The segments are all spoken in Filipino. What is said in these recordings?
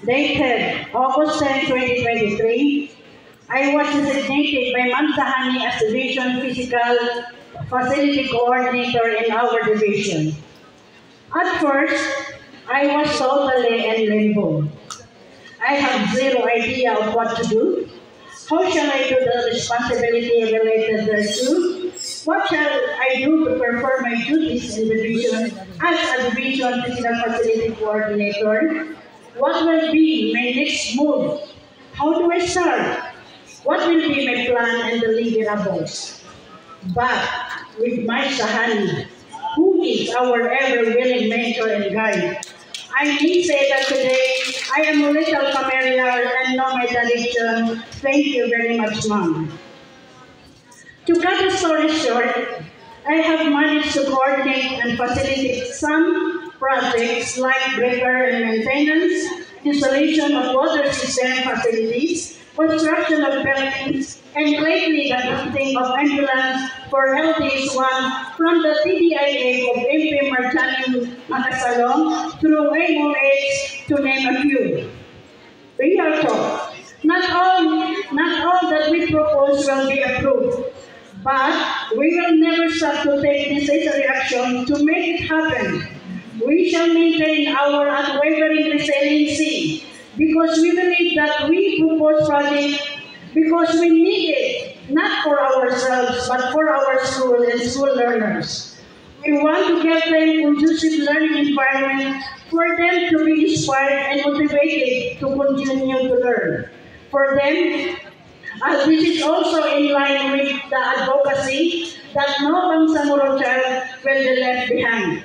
dated August 10, 2023, I was designated by Ma'am Sahani as Division Physical Facility Coordinator in our division. At first, I was totally in limbo. I have zero idea of what to do. How shall I do the responsibility related thereto? What shall I do to perform my duties in the division as a division physical facility coordinator? What will be my next move? How do I start? What will be my plan and deliverables? But with my Sahani, who is our ever-willing mentor and guide, I may say that today I am a little familiar and know my direction. Thank you very much, Mom. To cut the story short, I have managed to coordinate and facilitate some projects like repair and maintenance, installation of water system facilities, construction of buildings, and lately the lifting of ambulance for LTS-1 from the TDIA of MP Marchani Makasalong through AOH, to name a few. Real talk. Not all that we propose will be approved, but we will never stop to take necessary action to make it happen. We shall maintain our unwavering resiliency because we believe that we propose project because we need it, not for ourselves, but for our school and school learners. We want to give them conducive learning environment for them to be inspired and motivated to continue to learn. For them, this is also in line with the advocacy that no Bangsamoro child will be left behind.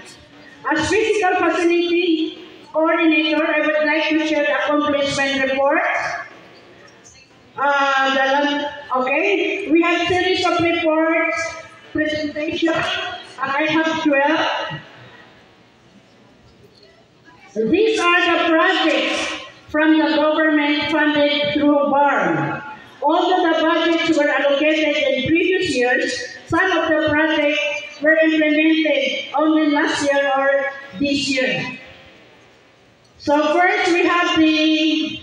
As physical facility coordinator, I would like to share the accomplishment report. We have series of reports, presentation. I have 12. These are the projects from the government funded through BARM. Although the budgets were allocated in previous years, some of the projects were implemented only last year or this year. So first we have the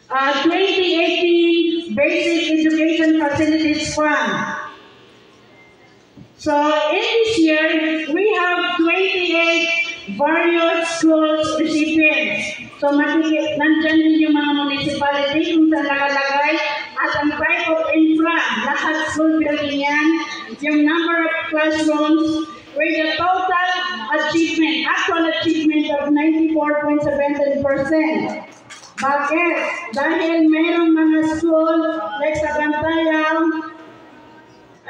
2018 Basic Education Facilities Fund. So in this year, we have 28 various schools recipients. So nandyan din yung mga municipality kung saan nakalagay at ang type of infra, lahat school building yan, yung number of classrooms with a total achievement, actual achievement of 94.17%. Bakit? Dahil mayroong mga school like sa Bantayan,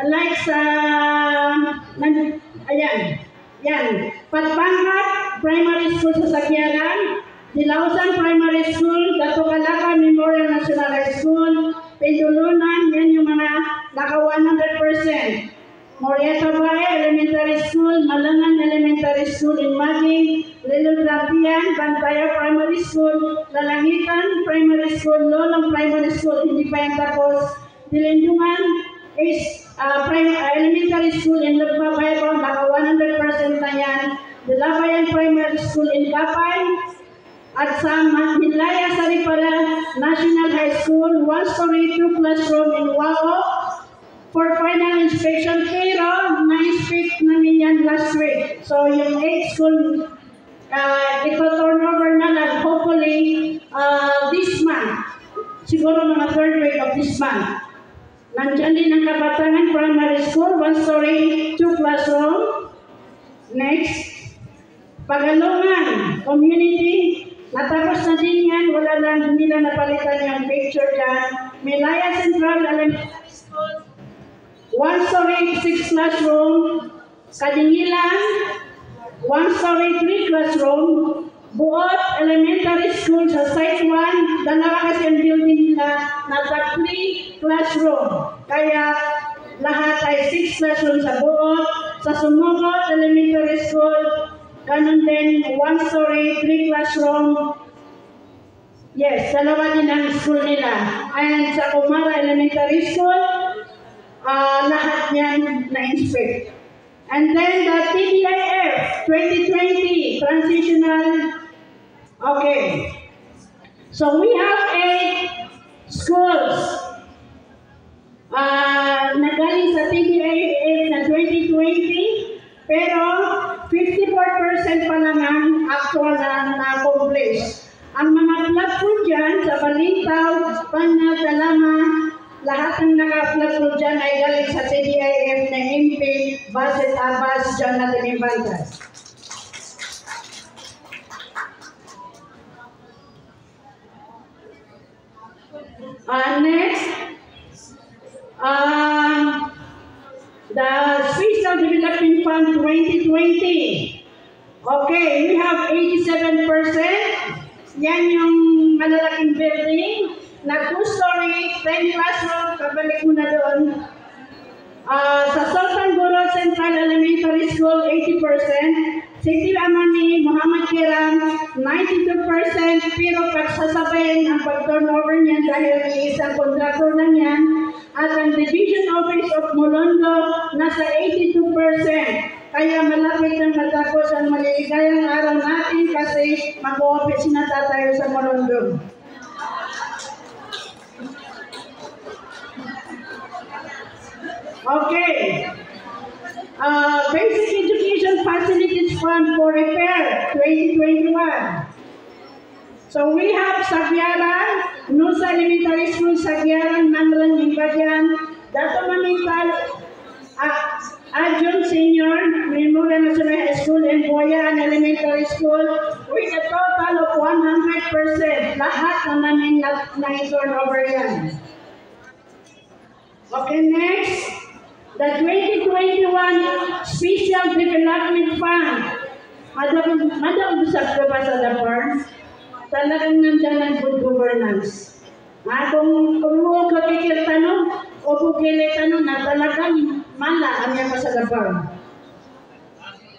like sa, Patpangat Primary School sa Sakyanan, Dilausan Primary School, Dato Calacca Memorial National High School, Pendulunan, yan yung mga naka 100%. Morieta Bae Elementary School, Malangan Elementary School in Maging, Little Grapian, Bantaya Primary School, Lalangitan Primary School, Lolong Primary School, hindi pa yan tapos, Dilendungan is Elementary School in Lugbabaybo, naka 100% na yan, Dilabayan Primary School in Kapay, at sa Hilaya Saripara National High School, 1-story, 2 classroom in Wao, for final inspection, pero na-inspect namin yan last week. So yung 8 school, ito turnover na lang, hopefully this month, siguro mga 3rd week of this month. Nandiyan din ang Kabatangan Primary School, 1-story, 2 classroom. Next, Pagalungan Community, natapos na din yan, wala lang, hindi lang napalitan yung picture dyan. Milaya Central Elementary School, 1-story, 6 classroom. Kadingilan, 1-story, 3 classroom. Buot Elementary School sa Site 1, dalawa kasi ang building nila, nasa 3 classroom. Kaya lahat ay 6 classroom sa Buot. Sa Sumugot Elementary School, ganun din, 1-story, 3 classroom. Yes, dalawa din ang school nila. And sa Kumara Elementary School, lahat yan na-inspect. And then the TDIF 2020 Transitional Okay. So we have 8 schools nagaling sa TDIF na 2020, pero 54% pa lang ang actual na na-accomplish. Ang mga plug po dyan sa Balintaw, Panag, Talama, lahat ng naka-plug po dyan ay galing sa TDIF na MP, Baset Abbas, dyan na Tinibantas. Next, the Special Development Fund 2020. Okay, we have 87%. Yan yung malalaking building na 2-story, 10 classroom, kabalik mo na doon. Sa Sultan Guro Central Elementary School, 80%. City Amani, Muhammad Kiram, 92%. Pero pagsasabayin ang pag-turnover niyan dahil isang kontraktor na niyan. At ang Division Office of Molondo, nasa 82%. Kaya malapit na matapos ang maligayang araw natin kasi mag-office na tayo sa Molondo. Okay. Basic Education Facilities Fund for Repair 2021. So we have Sagyaran, Nusa Elementary School, Sagyaran, Manglan, Imbadian, Dato Mamintal, Adjun Senior, Memorial National High School, and Boyan Elementary School with a total of 100%. Lahat na namin na-turnover yan. Okay, next. The 2021 Special Development Fund. Madam, busag ko ba sa DAPAR? Talagang nandiyan ang good governance. Kung mo kapikil tanong, o pupili tanong na talagang mala ang yan pa sa DAPAR.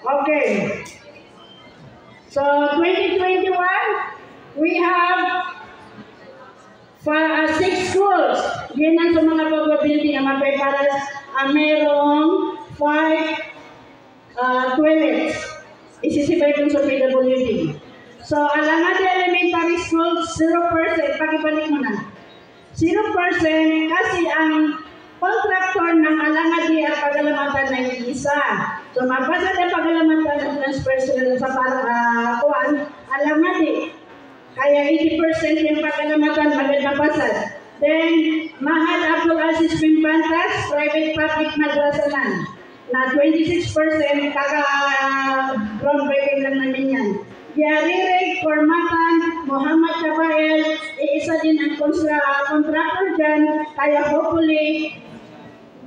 Okay. So, 2021, we have 6 schools. Yan ang sa mga pag-building na mapiparas. Merong 5 toilets. Isisibay dun sa PWD. So, Alangade Elementary School, 0%. Pakibalik mo na. 0% kasi ang contractor ng Alangade at Pagalamatan na isa. So, mabasa na Pagalamatan at transfer sila sa Alangade. Kaya 80% yung Pagalamatan magandapasad. Then, Mahad Abdul Aziz Pimpantas, Private Public Madrasanan, na 26% kaka-groundbreaking lang namin yan. Yaririg, Kormatan, Muhammad Kabael, isa din ang contractor dyan, kaya hopefully,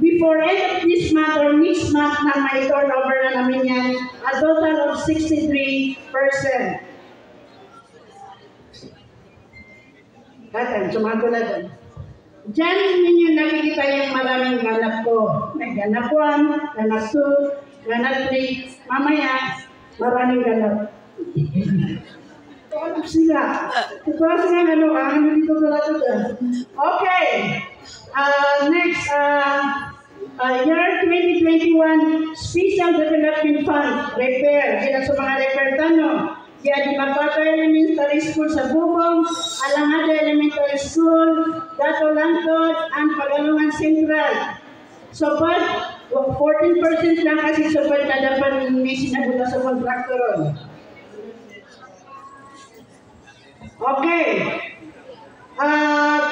before end of this month or next month na may turnover na namin yan, a total of 63%. Katan, sumago na doon. Diyan ninyo nakikita yung maraming ganap ko. May ganap 1, ganap 2, ganap 3. Mamaya, maraming ganap. Sila. Ito sila ano dito talaga dyan. Okay. Next, year 2021 Special Development Fund, repair. Sila sa mga repair tanong. Yan, Magbato Elementary School sa Bugong, Alangade Elementary School, Dato Langtod, and Pagalungan Central. So, 14% lang kasi support na dapat may sinabuta sa kontraktoron. Okay.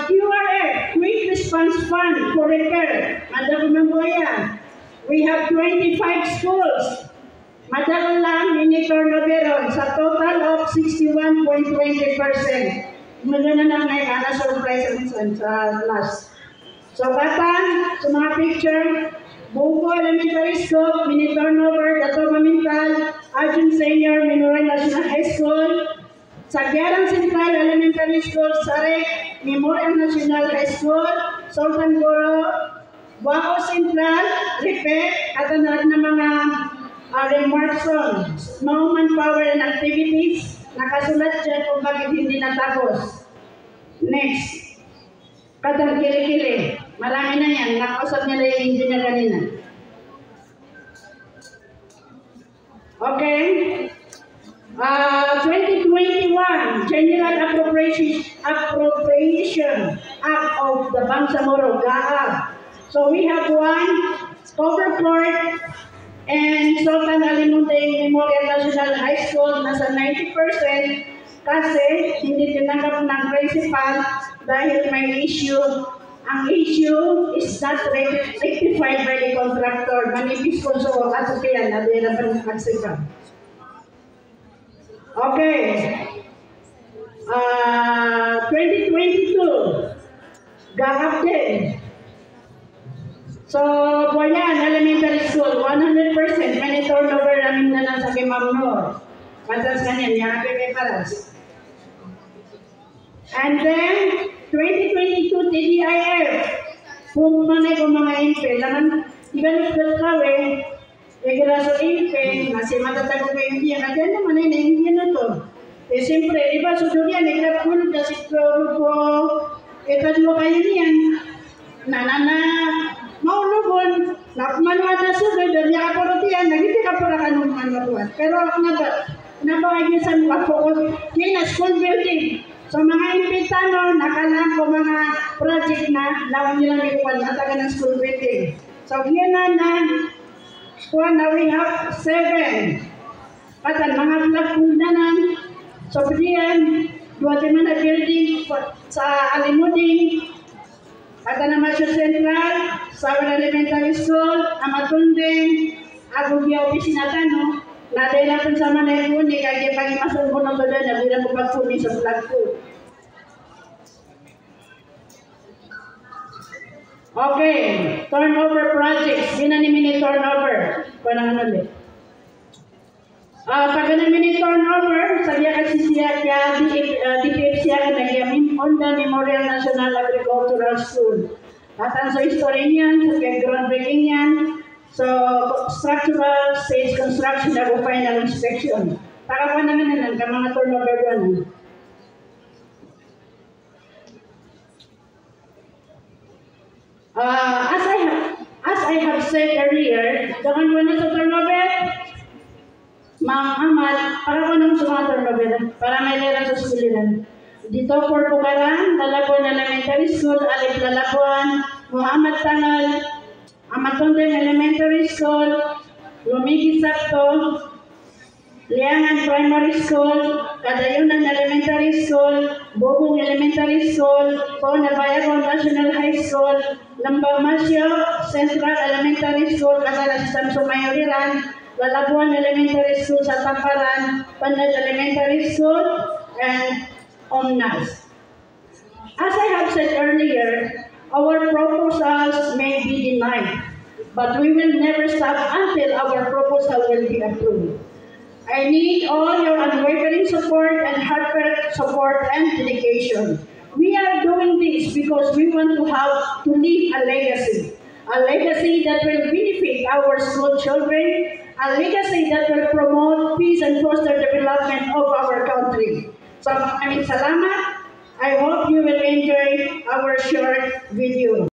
QRF, Quick Response Fund for Repair. Madam Mamboya, we have 25 schools. Madalang lang, ini-turnover sa total of 61.20%. Maganda na may surprise sa last. So, Batan, sa mga picture, Buko Elementary School, mini-turnover, Dato Mamintal, Adjun Senior, Memorial National High School, Sagyaran Central Elementary School, Sarek, Memorial National High School, Sultan Guro, Buako Central, Repe, at ang lahat ng mga remarks on no manpower and activities, nakasulat dyan kung bakit hindi natapos. Next, Katang Kili-Kili, marami na yan, nakausap nila yung engineer kanina. Okay, 2021 General Appropriation Act of the Bangsamoro, GAA. So we have one, Overcourt and Sultan Ali Munting Memorial National High School, nasa 90% kasi hindi tinanggap ng principal dahil may issue. Ang issue is not rectified by the contractor. Manipis ko so at sa kaya na dira pa ng aksika. Okay. 2022. Gahap din. So, Boyan Elementary School, 100% may turnover namin na lang sa kay Ma'am Noor. Patas kanyan, yung kay Paras. And then, 2022 TDIF, kung manay ko mga MP, langan, ibalot kawe, graso MP, kasi matatago kayo hindi yan, agad naman ay na-hindi na to. Eh, siyempre, iba, susunod yan, nagrapul, kasi ko, etadlo kayo niyan, maulubon, nakmanuan na sunod, dami ako rotiyan, nagiti ka para kanong manuan. Pero nabawagisan mo ako, yun na school building. So mga impitano, nakalang ko mga project na lawan nilang ikuan at taga ng school building. So yun na we have 7. Patan mga plagpundanan, so diyan, Guatemala building sa Alimuding, at Namasyo Central, Sawan Elementary School, Amatundeng, Agugya Opisinatano, naday natin sa Manay Muni, kaya pagi masang bunong doon na bilang kupagpuni sa flag food. Okay, turnover projects. Ginanimini turnover. Panang ulit. Pag namin turnover, sabiya kasi siya kaya DPF siya nagyamim Honda Memorial National Agricultural School. At ang sa history niyan, sa groundbreaking niyan, so structural stage construction na final inspection. Para pa namin na ng mga turnover doon. As I have said earlier, jangan mo na sa turnover, Ma'am Ahmad, para ko nang sumator na para may lera sa skulinan. Dito for Bukaran, Lalabuan Elementary School, Alip Lalabuan, Muhammad Tangal, Amatundeng Elementary School, Lumigi Sakto, Liangan Primary School, Kadayunan Elementary School, Bubong Elementary School, Nabayagon National High School, Lambamasyo Central Elementary School, Kadalasan Sumayuriran, Lalabuan Elementary School sa Tamparan, Panad Elementary School, and Omnas. As I have said earlier, our proposals may be denied, but we will never stop until our proposal will be approved. I need all your unwavering support and heartfelt support and dedication. We are doing this because we want to leave a legacy that will benefit our school children, a legacy that will promote peace and foster development of our country. So, maraming salamat. I hope you will enjoy our short video.